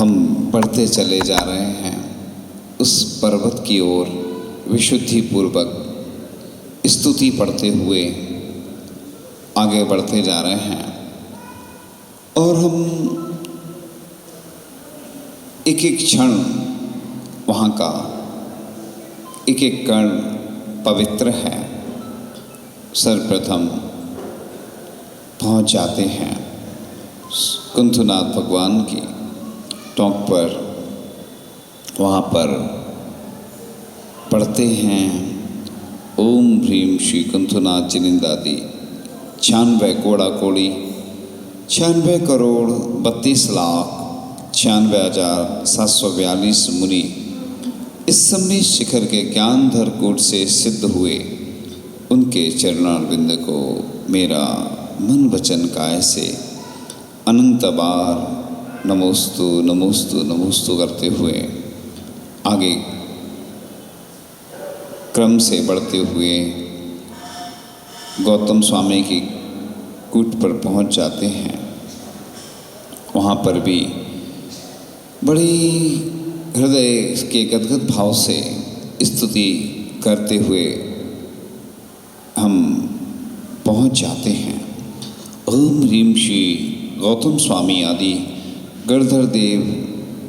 हम बढ़ते चले जा रहे हैं उस पर्वत की ओर, विशुद्धि पूर्वक स्तुति पढ़ते हुए आगे बढ़ते जा रहे हैं। और हम एक एक क्षण वहाँ का, एक एक कण पवित्र है। सर्वप्रथम पहुँच जाते हैं कुंथुनाथ भगवान की टोंक पर, वहाँ पर पढ़ते हैं ओम ह्रीम श्री कुंथुनाथ जिनिंदादि 96 कोड़ा कोड़ी 96 करोड़ 32 लाख 96,742 मुनि इस समय शिखर के ज्ञानधर कूट से सिद्ध हुए। उनके चरणारविंद को मेरा मन वचन काय से अनंत बार नमोस्तु नमोस्तु नमोस्तु करते हुए आगे क्रम से बढ़ते हुए गौतम स्वामी की कूट पर पहुंच जाते हैं। वहाँ पर भी बड़ी हृदय के गदगद भाव से स्तुति करते हुए हम पहुंच जाते हैं। ओम ह्रीम श्री गौतम स्वामी आदि गणधर देव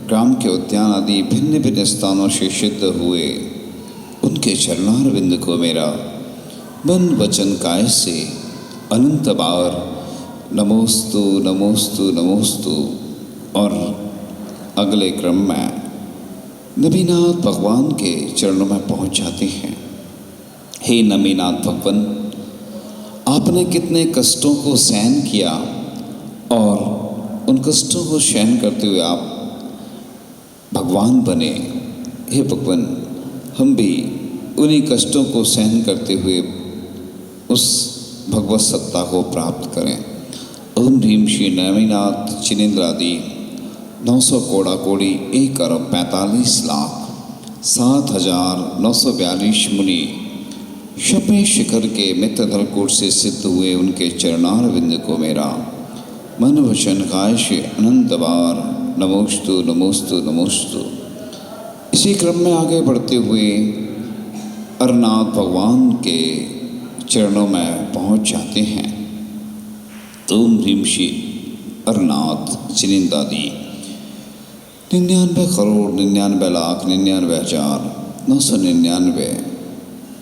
ग्राम के उद्यान आदि भिन्न भिन्न स्थानों से सिद्ध हुए। उनके चरणारविंद को मेरा मन वचन काय से अनंत बार नमोस्तु नमोस्तु नमोस्तु। और अगले क्रम में नबीनाथ भगवान के चरणों में पहुंच जाते हैं। हे नबीनाथ भगवान, आपने कितने कष्टों को सहन किया और उन कष्टों को सहन करते हुए आप भगवान बने। हे भगवान, हम भी उन्हीं कष्टों को सहन करते हुए उस भगवत सत्ता को प्राप्त करें। ओम ह्रीम श्री नबीनाथ जिनेन्द्रादि 900 कोड़ा कोड़ी 1 अरब 45 लाख 7,942 मुनि शपे शिखर के मित्रधर कूट से सिद्ध हुए। उनके चरणारविंद को मेरा मन वचन काय से अनंत बार नमोस्तु नमोस्तु नमोस्तु। इसी क्रम में आगे बढ़ते हुए अरनाथ भगवान के चरणों में पहुंच जाते हैं। ओम ह्रीम श्री अरनाथ जिनिंदादि 99 करोड़ 99 लाख 99,999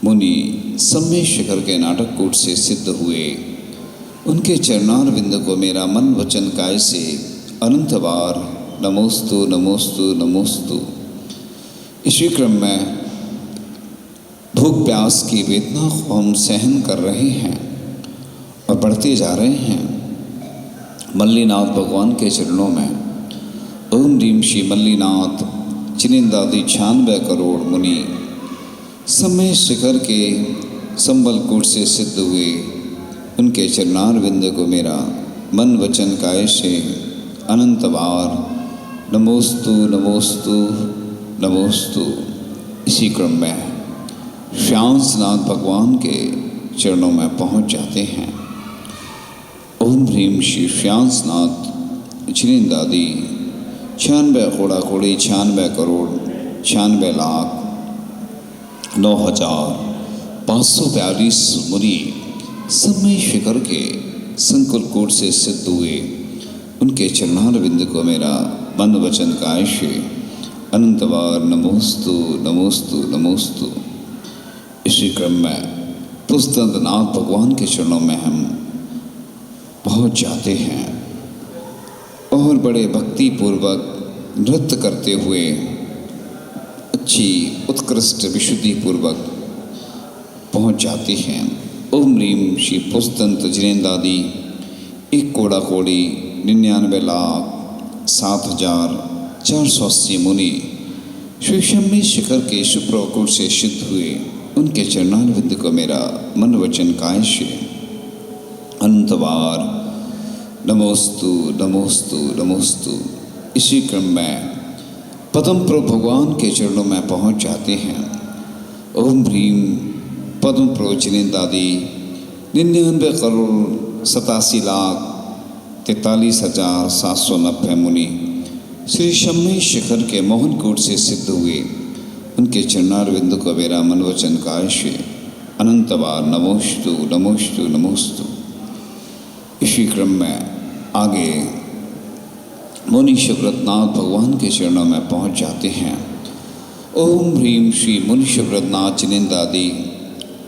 मुनि समय शिखर के नाटक कूट से सिद्ध हुए। उनके चरणारविंद को मेरा मन वचन काय से अनंत बार नमोस्तु नमोस्तु नमोस्तु। इसी क्रम में भूख प्यास की वेदना को हम सहन कर रहे हैं और बढ़ते जा रहे हैं मल्लीनाथ भगवान के चरणों में। ओम ह्रीम श्री मल्लीनाथ जिनेन्द्रादि 96 करोड़ मुनि समय शिखर के संबलकूट से सिद्ध हुए। उनके चरणारविंद को मेरा मन वचन काय से अनंत बार नमोस्तु नमोस्तु नमोस्तु। इसी क्रम में श्यामसनाथ भगवान के चरणों में पहुंच जाते हैं। ओम ह्रीम श्री श्यामसनाथ जिनेन्द्रादि 96 कोड़ा कोड़ी 96 करोड़ 96 लाख 9,542 मुनि समय शिखर के संकुल कूट से सिद्ध हुए। उनके चरणारविंद को मेरा मन वचन काय से अनंत बार नमोस्तु नमोस्तु नमोस्तु। इसी क्रम में पुस्तनाथ भगवान के चरणों में हम पहुंच जाते हैं और बड़े भक्ति पूर्वक नृत्य करते हुए अच्छी उत्कृष्ट विशुद्धि पूर्वक पहुंच जाते हैं। ओम ह्रीम श्री पुस्तंत जिनेन्द्रादि 1 कोड़ा कोड़ी 99 लाख 7,480 मुनि श्री शिखर के शुभ्रकूट से सिद्ध हुए। उनके चरणारविंद को मेरा मन वचन काय से अनंत बार नमोस्तु नमोस्तु नमोस्तु। इसी क्रम में पद्म प्रभु भगवान के चरणों में पहुंच जाते हैं। ओम ह्रीम पद्म प्रभु जिनेन्द्रादि 99 करोड़ 87 लाख 43,790 मुनि श्री शम्य शिखर के मोहनकूट से सिद्ध हुए उनके चरणारविंद को मेरा मन वचन कायश अनंत बार नमोस्तु नमोस्तु नमोस्तु। इसी क्रम में आगे मुनि शिवरत्नाथ भगवान के चरणों में पहुंच जाते हैं। ओम ह्रीम श्री मुनि शिवरत्नाथ चिनिंदादि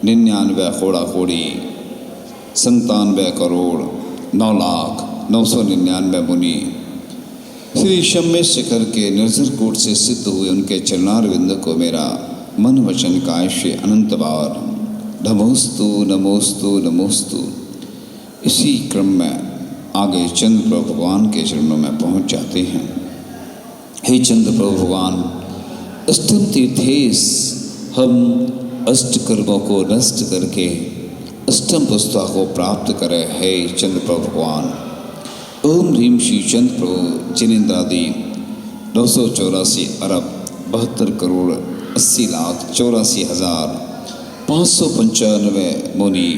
99 खोड़ा खोड़ी 97 करोड़ 9,09,99 मुनि श्री शम्य शिखर के निर्जर कूट से सिद्ध हुए उनके चरणारविंद को मेरा मन वचन कायश अनंत बार नमोस्तु नमोस्तु नमोस्तु। इसी क्रम में आगे चंद्र प्रभु भगवान के चरणों में पहुंच जाते हैं। हे चंद्र प्रभु भगवान, अष्टम तीर्थेश हम अष्ट कर्मों को नष्ट करके अष्टम पुस्तक को प्राप्त करें। हे चंद्र प्रभु भगवान, ओम ह्रीम श्री चंद्र प्रभु चिनिंदादि 984 अरब 72 करोड़ 80 लाख 84,595 मुनि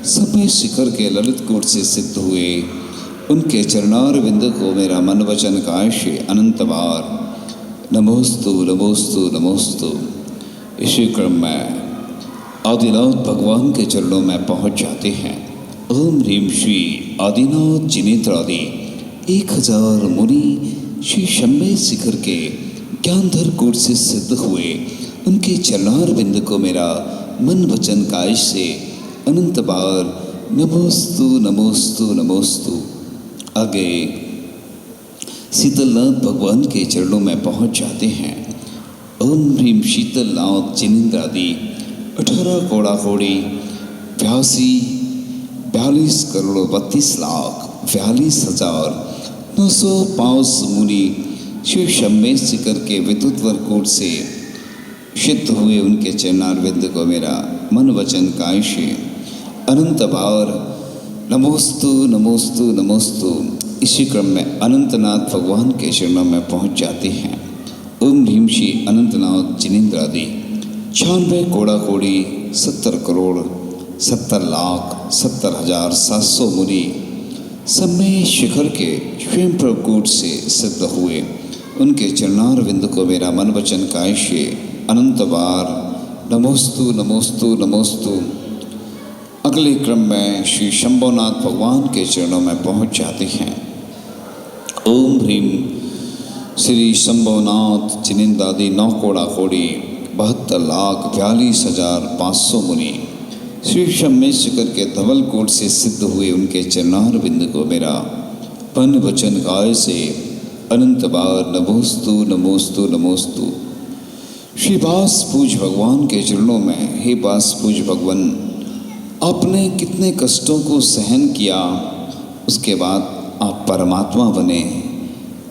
समय शिखर के ललित कूट से सिद्ध हुए उनके चरणारविंद को मेरा मन वचन कायश अनंत बार नमोस्तु नमोस्तु नमोस्तु। इसी क्रम में आदिनाथ भगवान के चरणों में पहुंच जाते हैं। ओम ह्रीम श्री आदिनाथ जिनेन्द्रादि 1000 मुनि श्री शम्य शिखर के ज्ञानधर कूट से सिद्ध हुए उनके चरणारविंद को मेरा मन वचन कायश से अनंत बार नमोस्तु नमोस्तु नमोस्तु। आगे शीतलनाथ भगवान के चरणों में पहुंच जाते हैं। ओम ह्रीम शीतलनाथ जिनेन्द्रादि 18 कोड़ा कोड़ी 42 करोड़ 32 लाख 42,905 मुनि शिव शम्य शिखर के विद्युतवर कूट से सिद्ध हुए उनके चरणारविंद को मेरा मन वचन कायश अनंत बार नमोस्तु नमोस्तु नमोस्तु। इसी क्रम में अनंतनाथ भगवान के चरणों में पहुंच जाते हैं। ओम ह्रीम श्री अनंतनाथ जिनेन्द्रादि 96 कोड़ा कोड़ी 70 करोड़ 70 लाख 70,700 मुनि समय शिखर के स्वयं प्रकूट से सिद्ध हुए उनके चरणारविंद को मेरा मन वचन कायश अनंत बार नमोस्तु नमोस्तु नमोस्तु। अगले क्रम में श्री शंभुनाथ भगवान के चरणों में पहुंच जाते हैं। ओम ह्रीम श्री शंभुनाथ जिनेन्द्रादि 9 कोड़ा कोड़ी 72 लाख 42,500 मुनि श्री शम्य शिखर के धवल कोट से सिद्ध हुए उनके चरणारविंद को मेरा मन वचन काय से अनंत बार नमोस्तु नमोस्तु नमोस्तु। श्री बास पूज भगवान के चरणों में, हे बास पूज भगवान, आपने कितने कष्टों को सहन किया, उसके बाद आप परमात्मा बने,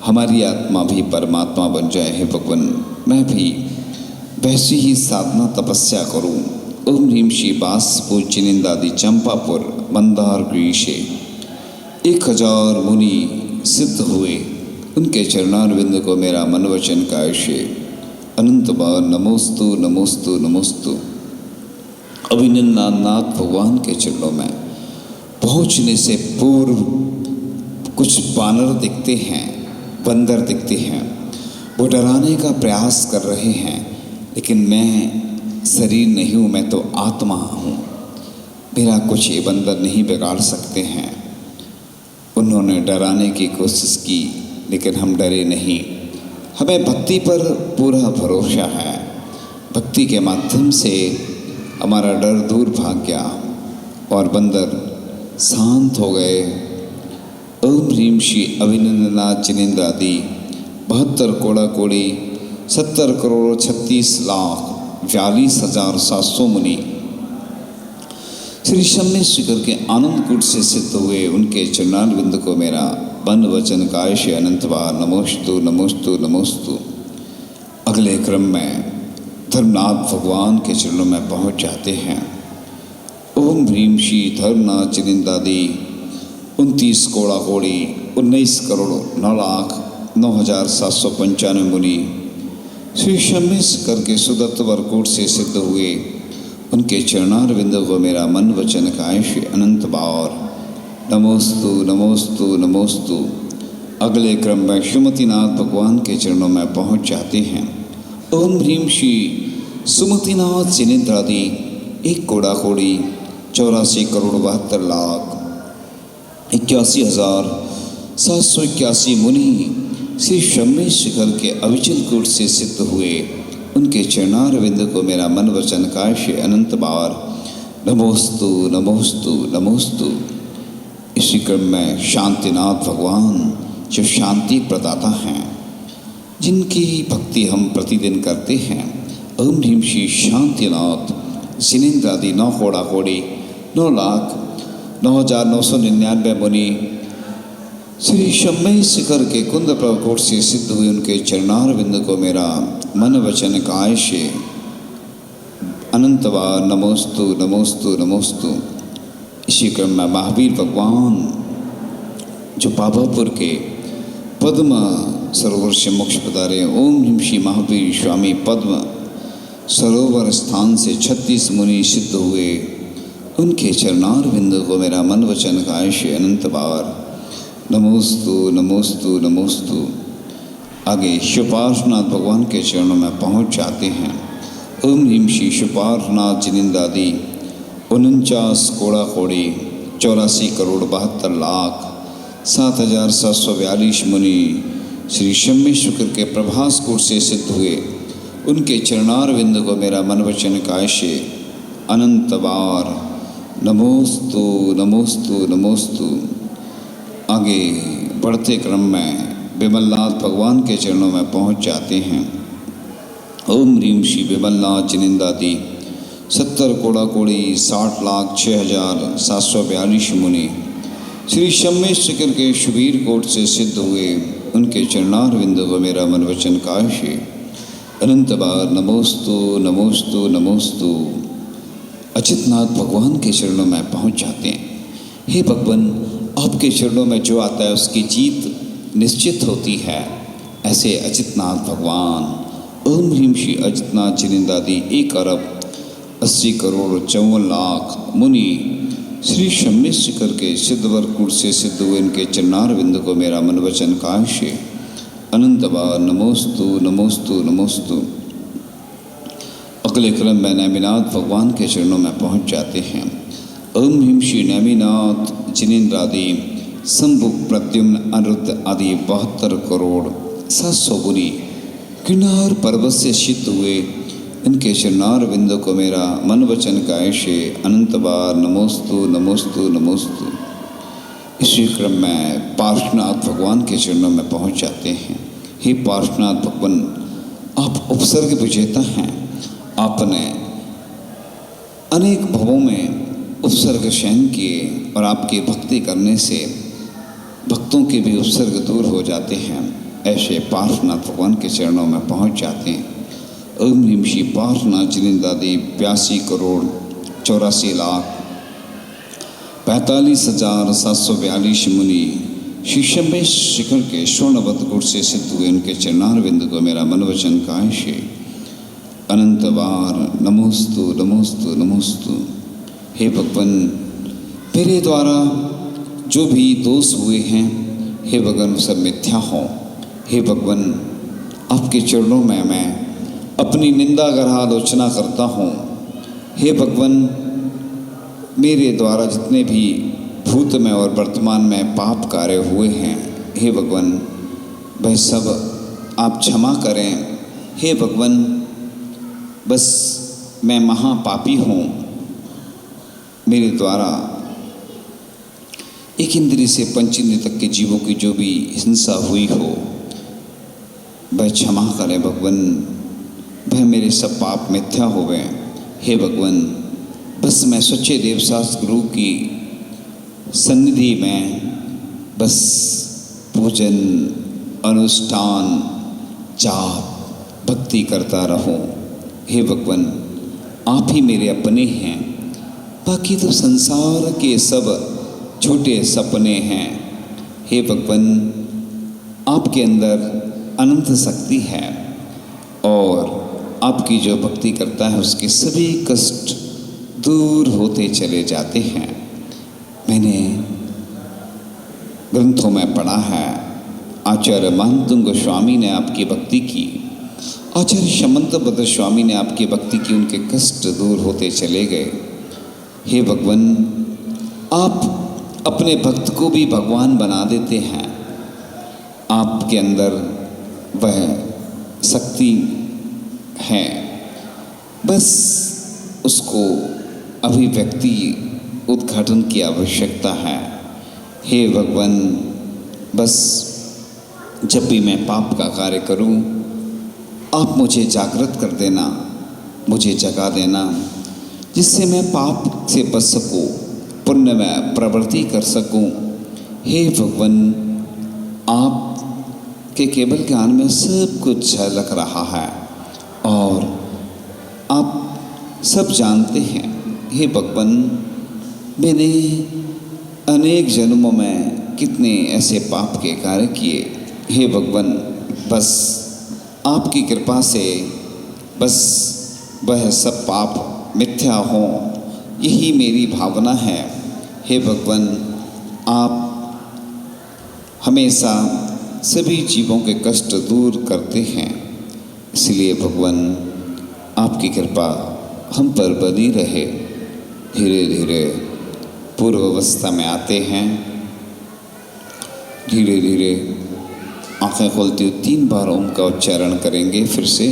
हमारी आत्मा भी परमात्मा बन जाए। हे भगवान, मैं भी वैसी ही साधना तपस्या करूं। ओम ह्रीम श्री बास पूज चिनिंदादि चंपापुर मंदार गृह 1000 मुनि सिद्ध हुए उनके चरणारविंद को मेरा मन वचन कायश अनंत बार नमोस्तु नमोस्तु नमोस्तु। अभिनंदनाथ भगवान के चरणों में पहुंचने से पूर्व कुछ बानर दिखते हैं, बंदर दिखते हैं। वो डराने का प्रयास कर रहे हैं, लेकिन मैं शरीर नहीं हूँ, मैं तो आत्मा हूँ, मेरा कुछ ये बंदर नहीं बिगाड़ सकते हैं। उन्होंने डराने की कोशिश की, लेकिन हम डरे नहीं। हमें भक्ति पर पूरा भरोसा है। भक्ति के माध्यम से हमारा डर दूर भाग गया और बंदर शांत हो गए। ओम ह्रीम श्री अभिनंदनाथ जिनेन्द्रादि 72 कोड़ा कोड़ी 70 करोड़ 36 लाख 42,700 मुनि श्री शम्य शिखर के आनंद कूट से सिद्ध हुए उनके चरणारविंद को मेरा मन वचन कायश अनंत बार नमोस्तु नमोस्तु नमोस्तु। अगले क्रम में धर्मनाथ भगवान के चरणों में पहुंच जाते हैं। ओम ह्रीम श्री धर्मनाथ जिनेन्द्रादि 29 कोड़ा कोड़ी 19 करोड़ 9 लाख 9,795 मुनि श्री शम्य शिखर के सुदत्त वरकूट से सिद्ध हुए उनके चरणारविंद को मेरा मन वचन कायश अनंत बार नमोस्तु नमोस्तु नमोस्तु। अगले क्रम में सुमतिनाथ भगवान के चरणों में पहुंच जाते हैं। ओम ह्रीम श्री सुमतिनाथ जिनेन्द्रादि 1,84,84,71,781 मुनि श्री शम्य शिखर के अविचल कूट से सिद्ध हुए। उनके चरणारविंद को मेरा मन वचन काय से अनंत बार नमोस्तु नमोस्तु नमोस्तु। इसी क्रम में शांतिनाथ भगवान जो शांति प्रदाता हैं, जिनकी भक्ति हम प्रतिदिन करते हैं, ओम ह्रीम श्री शांतिनाथ जिनेन्द्रादि 9,09,09,999 मुनि श्री शम्य शिखर के कुंद प्रकोट से सिद्ध हुए। उनके चरणारविंद को मेरा मन वचन काय से अनंत बार नमोस्तु नमोस्तु नमोस्तु। इसी क्रम में महावीर भगवान जो पावापुर के पद्म सरोवर से मोक्ष पधारे। ओम ह्रीम श्री महावीर स्वामी पद्म सरोवर स्थान से 36 मुनि सिद्ध हुए। उनके चरणारविंद को मेरा मन वचन काय से अनंत बार नमोस्तु नमोस्तु नमोस्तु। आगे शिवपार्श्वनाथ भगवान के चरणों में पहुंच जाते हैं। ओम ह्रीम श्री शिवपार्श्वनाथ जिनेन्द्रादि 49,84,72,72,742 मुनि श्री शम्य शुक्र के प्रभास कूट से सिद्ध हुए। उनके चरणारविंद को मेरा मन वचन काय से अनंत बार नमोस्तु नमोस्तु नमोस्तु। आगे बढ़ते क्रम में विमलनाथ भगवान के चरणों में पहुंच जाते हैं। ओम ह्रीम श्री विमलनाथ जिनेन्द्रादि 70,60,06,742 मुनि श्री शम्य शिखर के शुबीर कोट से सिद्ध हुए। उनके चरणारविंद को मेरा मन वचन काय से अनंत बार नमोस्तु नमोस्तु नमोस्तु। अच्युतनाथ भगवान के चरणों में पहुंच जाते हैं। हे भगवान, आपके चरणों में जो आता है उसकी जीत निश्चित होती है। ऐसे अच्युतनाथ भगवान ओम ह्रीम श्री अच्युतनाथ जिनेन्द्रादि 1,80,54,00,000 मुनि श्री शम्य शिखर के सिद्धवर कूट से सिद्ध हुए। इनके चरणारविंद को मेरा मन वचन काय से अनंत बार नमोस्तु नमोस्तु नमोस्तु। अगले क्रम में नेमिनाथ भगवान के चरणों में पहुंच जाते हैं। ओम ह्रीम श्री नेमिनाथ जिनेन्द्रादि शंभु प्रद्युम्न अनिरुद्ध आदि 72,700,000 मुनि किन्नार पर्वत से सिद्ध हुए। इनके चरणारविंद को मेरा मन वचन काय से अनंत बार नमोस्तु नमोस्तु नमोस्तु। इसी क्रम में पार्श्वनाथ भगवान के चरणों में पहुंच जाते हैं। हे पार्श्वनाथ भगवान, आप उपसर्ग विजेता हैं। आपने अनेक भवों में उपसर्ग शयन किए और आपकी भक्ति करने से भक्तों के भी उपसर्ग दूर हो जाते हैं। ऐसे पार्श्वनाथ भगवान के चरणों में पहुंच जाते हैं। ओम ह्रीम श्री पार्श्वनाथ जिनेन्द्रादि 82,84,45,742 मुनि श्री शम्य शिखर के स्वर्णवत कूट से सिद्ध हुए। उनके चरणारविंद को मेरा मन वचन काय से अनंत बार नमोस्तु नमोस्तु नमोस्तु। हे भगवान, मेरे द्वारा जो भी दोष हुए हैं, हे भगवान, सब मिथ्या हो। हे भगवान, आपके चरणों में मैं अपनी निंदा ग्रह आलोचना करता हूँ। हे भगवान, मेरे द्वारा जितने भी भूत में और वर्तमान में पाप कार्य हुए हैं, हे भगवान, वह सब आप क्षमा करें। हे भगवान, बस मैं महापापी हूँ। मेरे द्वारा एक इंद्रिय से पंच इंद्रिय तक के जीवों की जो भी हिंसा हुई हो, वह क्षमा करें भगवान। वह मेरे सब पाप मिथ्या हो गए। हे भगवान, बस मैं सच्चे देवशास्त्र गुरु की सन्निधि में बस पूजन, अनुष्ठान, जाप, भक्ति करता रहूं। हे भगवान, आप ही मेरे अपने हैं, बाकी तो संसार के सब छोटे सपने हैं। हे भगवान, आपके अंदर अनंत शक्ति है और आपकी जो भक्ति करता है उसके सभी कष्ट दूर होते चले जाते हैं। मैंने ग्रंथों में पढ़ा है, आचार्य महंतुंग गोस्वामी ने आपकी भक्ति की, आचार्य शमंत भद्र स्वामी ने आपकी भक्ति की, उनके कष्ट दूर होते चले गए। हे भगवान, आप अपने भक्त को भी भगवान बना देते हैं। आपके अंदर वह शक्ति है, बस उसको अभिव्यक्ति उद्घाटन की आवश्यकता है। हे भगवान, बस जब भी मैं पाप का कार्य करूं, आप मुझे जागृत कर देना, मुझे जगा देना, जिससे मैं पाप से बच सकूं, पुण्य में प्रवृत्ति कर सकूं। हे भगवान, आप के केवल ज्ञान में सब कुछ झलक रहा है और आप सब जानते हैं। हे भगवान, मैंने अनेक जन्मों में कितने ऐसे पाप के कार्य किए। हे भगवान, बस आपकी कृपा से बस वह सब पाप मिथ्या हो, यही मेरी भावना है। हे भगवान, आप हमेशा सभी जीवों के कष्ट दूर करते हैं, इसलिए भगवान आपकी कृपा हम पर बनी रहे। धीरे धीरे पूर्व अवस्था में आते हैं। धीरे धीरे आंखें खोलते हुए 3 बार ओम का उच्चारण करेंगे। फिर से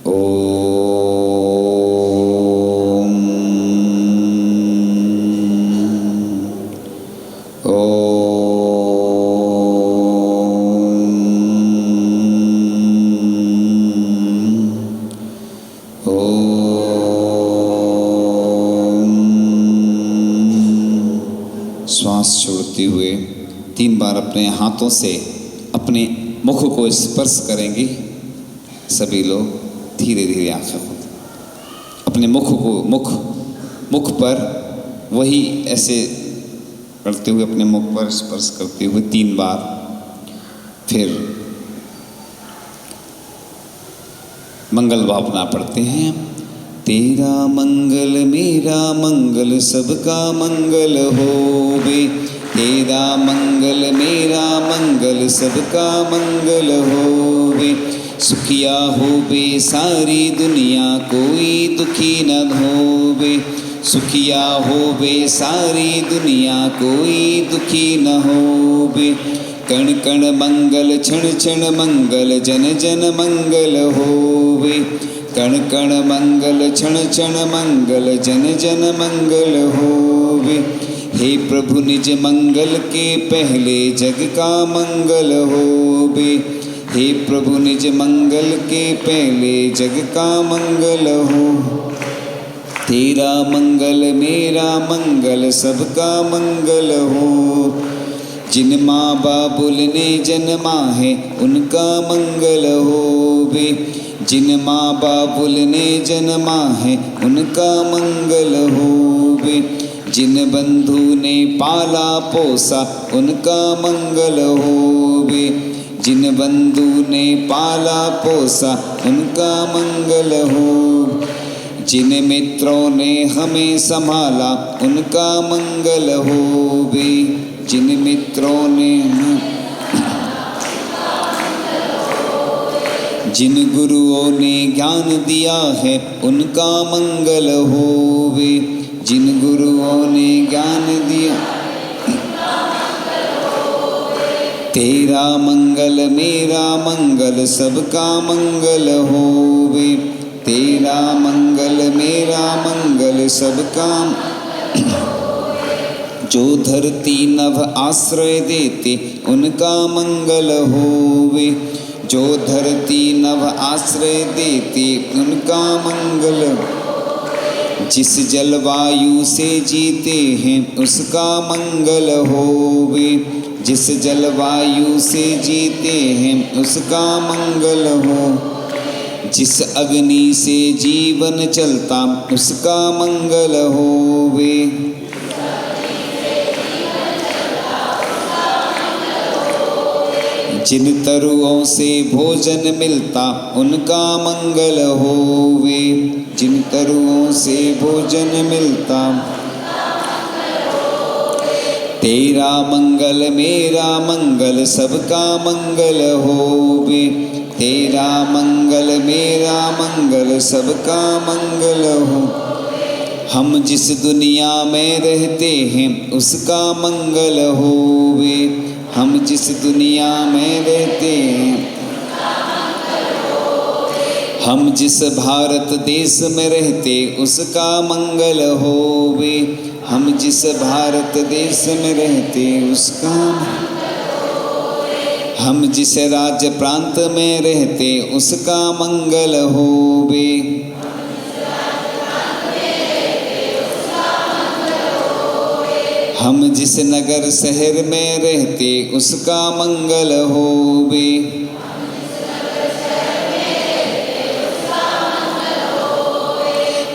ओम, श्वास छोड़ते हुए 3 बार अपने हाथों से अपने मुख को स्पर्श करेंगे। सभी लोग धीरे धीरे आंखें खोलें, अपने मुख पर वही ऐसे करते हुए अपने मुख पर स्पर्श करते हुए 3 बार। फिर मंगल भावना पढ़ते हैं। तेरा मंगल मेरा मंगल सबका मंगल होवे, तेरा मंगल मेरा मंगल सबका मंगल होवे। सुखिया होवे सारी दुनिया कोई दुखी न होवे, सुखिया होवे सारी दुनिया कोई दुखी न होवे। कण कण मंगल क्षण क्षण मंगल जन जन मंगल होवे, कण कण मंगल क्षण क्षण मंगल जन जन मंगल होवे। हे प्रभु निज मंगल के पहले जग का मंगल होवे, हे प्रभु निज मंगल के पहले जग का मंगल हो। तेरा मंगल मेरा मंगल सबका मंगल हो। जिन माँ बाबुल ने जन्मा है उनका मंगल होवे, जिन माँ बाबुल ने जन्मा है उनका मंगल होवे। जिन बंधु ने पाला पोसा उनका मंगल होवे, जिन बंधु ने पाला पोसा उनका मंगल हो। जिन मित्रों ने हमें संभाला उनका मंगल होवे, जिन मित्रों ने जिन गुरुओं ने ज्ञान दिया है उनका मंगल होवे, जिन गुरुओं ने ज्ञान दिया। तेरा मंगल मेरा मंगल सबका मंगल होवे, तेरा मंगल मेरा मंगल सबका। जो धरती नभ आश्रय देते उनका मंगल होवे, जो धरती नभ आश्रय देते उनका मंगल। जिस जलवायु से जीते हैं उसका मंगल होवे, जिस जलवायु से जीते हैं उसका मंगल हो। जिस अग्नि से जीवन चलता उसका मंगल होवे, जिन तरुओं से भोजन मिलता उनका मंगल होवे, जिन तरुओं से भोजन मिलता। तेरा मंगल मेरा मंगल सबका मंगल होवे। तेरा मंगल मेरा मंगल सबका मंगल हो। हम जिस दुनिया में रहते हैं उसका मंगल होवे। हम जिस दुनिया में रहते हैं, हम जिस भारत देश में रहते उसका मंगल होवे। हम जिस भारत देश में रहते उसका, हम जिस राज्य प्रांत में रहते उसका मंगल होवे। हम जिस नगर शहर में रहते उसका मंगल होवे।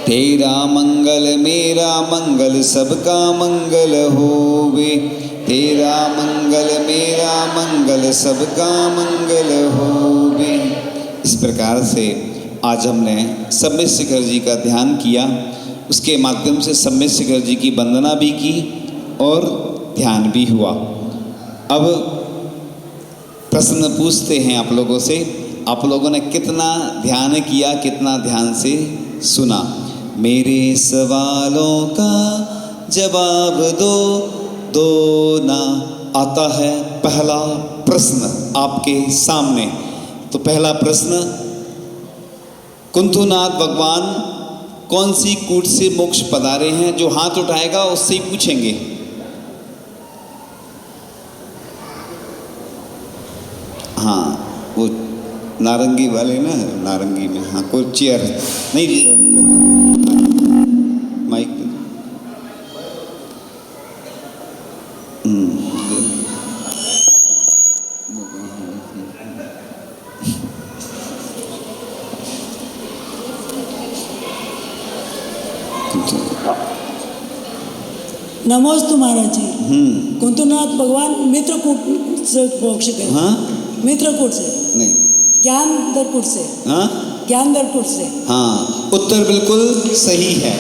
तेरा मंगल मेरा मंगल सबका मंगल होवे। तेरा मंगल मेरा मंगल सबका मंगल होवे। इस प्रकार से आज हमने सम्यक शिखर जी का ध्यान किया, उसके माध्यम से सम्यक शिखर जी की वंदना भी की और ध्यान भी हुआ। अब प्रश्न पूछते हैं आप लोगों से, आप लोगों ने कितना ध्यान किया, कितना ध्यान से सुना। मेरे सवालों का जवाब दो, दो ना। आता है पहला प्रश्न आपके सामने। तो पहला प्रश्न, कुंथुनाथ भगवान कौन सी कूट से मोक्ष पधारे हैं? जो हाथ उठाएगा उससे ही पूछेंगे। हाँ, वो नारंगी वाले ना, नारंगी में, हाँ कोई चेयर नहीं, माइक। नमोस्तु महाराज जी। कुंतुनाथ भगवान मित्रकूट से मोक्ष गए। हाँ, मित्रकूट से नहीं, ज्ञानदरकूट से। हाँ, ज्ञानदरकूट से। हाँ, उत्तर बिल्कुल सही है।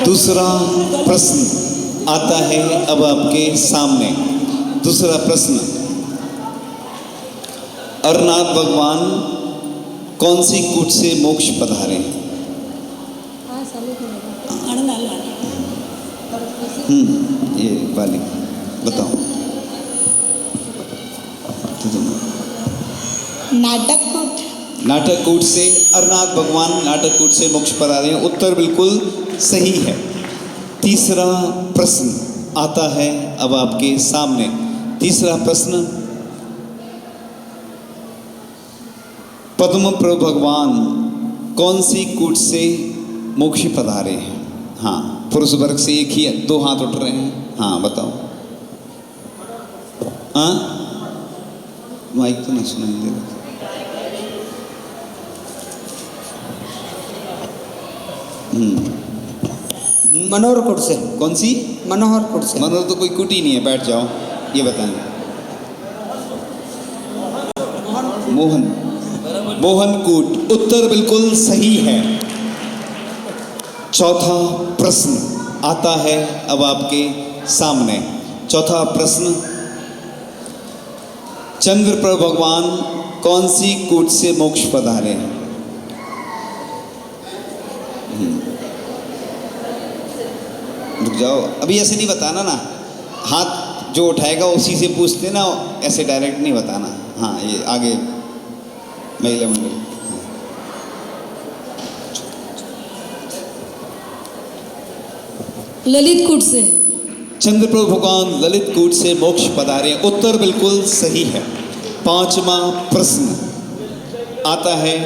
दूसरा प्रश्न आता है अब आपके सामने। दूसरा प्रश्न, अरनाथ भगवान कौन सी कूट से मोक्ष पधारे? ये वाली बताओ। नाटककूट। नाटककूट से अरनाथ भगवान नाटककूट से मोक्ष पधारे हैं, उत्तर बिल्कुल सही है। तीसरा प्रश्न आता है अब आपके सामने। तीसरा प्रश्न, पद्म प्रभु भगवान कौन सी कूट से मोक्ष पधारे हैं? हाँ, पुरुष वर्ग से एक ही है, दो हाथ उठ रहे हैं। हाँ बताओ। हाँ, माइक तो नहीं सुनाई दे रहा। मनोहर कुट से। कौन सी? मनोहर कुट से। मनोहर तो कोई कुट ही नहीं है, बैठ जाओ। ये बताएंगे। मोहन, मोहन कूट, उत्तर बिल्कुल सही है। चौथा प्रश्न आता है अब आपके सामने। चौथा प्रश्न, चंद्रप्रभ भगवान कौन सी कूट से मोक्ष पधारे? रुक जाओ, अभी ऐसे नहीं बताना ना, हाथ जो उठाएगा उसी से पूछते ना, ऐसे डायरेक्ट नहीं बताना। हाँ, ये आगे महिला मंडल। ललित कूट से। चंद्रप्रभु भगवान ललित कूट से मोक्ष पधारे, उत्तर बिल्कुल सही है। पांचवा प्रश्न आता है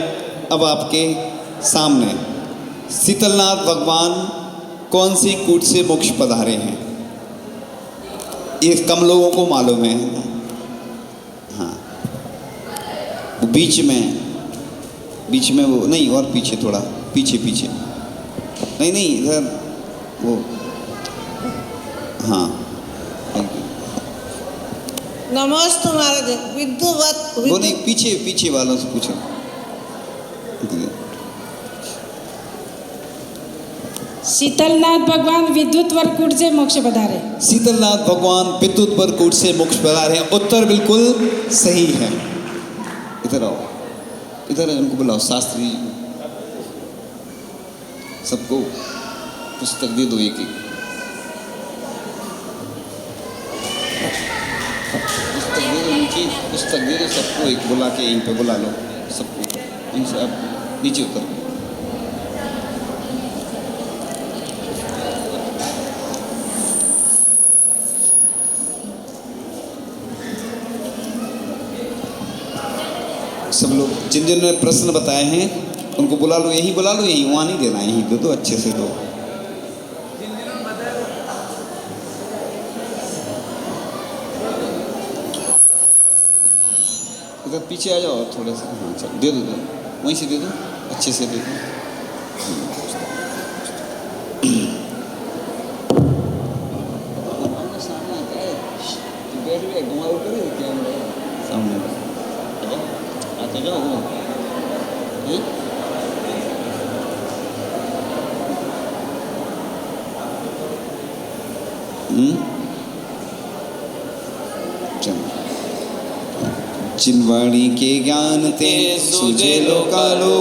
अब आपके सामने। शीतलनाथ भगवान कौन सी कूट से मोक्ष पधारे हैं? ये कम लोगों को मालूम है। हाँ, वो बीच में वो नहीं, और पीछे थोड़ा, पीछे पीछे, नहीं इधर वो। हाँ, नमस्ते महाराज। विद्युवत वो नहीं, पीछे वालों से पूछो। शीतलनाथ भगवान विद्युत वरकूट से मोक्ष पधारे। शीतलनाथ भगवान विद्युत वरकूट से मोक्ष पधारे हैं। उत्तर बिल्कुल सही है। इधर आओ, इधर इनको बुलाओ, शास्त्री सबको पुस्तक दे दो एक एक। पुस्तक दे दो, इनकी पुस्तक दे दो सबको, एक बुला के यहीं पे बुला लो सबको। इनसे आप नीचे उतर। सब लोग जिन जिन ने प्रश्न बताए हैं उनको बुला लो, यहीं बुला लो, यहीं, वहाँ नहीं देना, यहीं दे दो, अच्छे से दो। इधर पीछे आ जाओ थोड़ा सा। हाँ चल, दे दो, वहीं से दे दो, अच्छे से दे दो। सामने आते जाओ। जिनवाणी के ज्ञान ते सुजे लोकालो,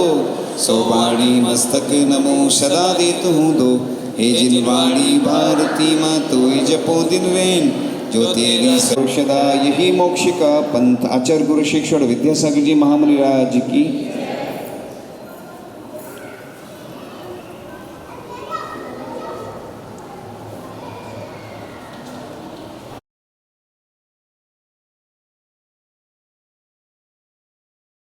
सौवाणी मस्तक नमो सदा देत हूँ दो। हे जिनवाणी भारती माँ तो जपो दिन रैन, जो तेरी सदा यही मोक्ष का पंथ। आचार्य गुरु शिक्षण विद्यासागर जी महामुनि राज की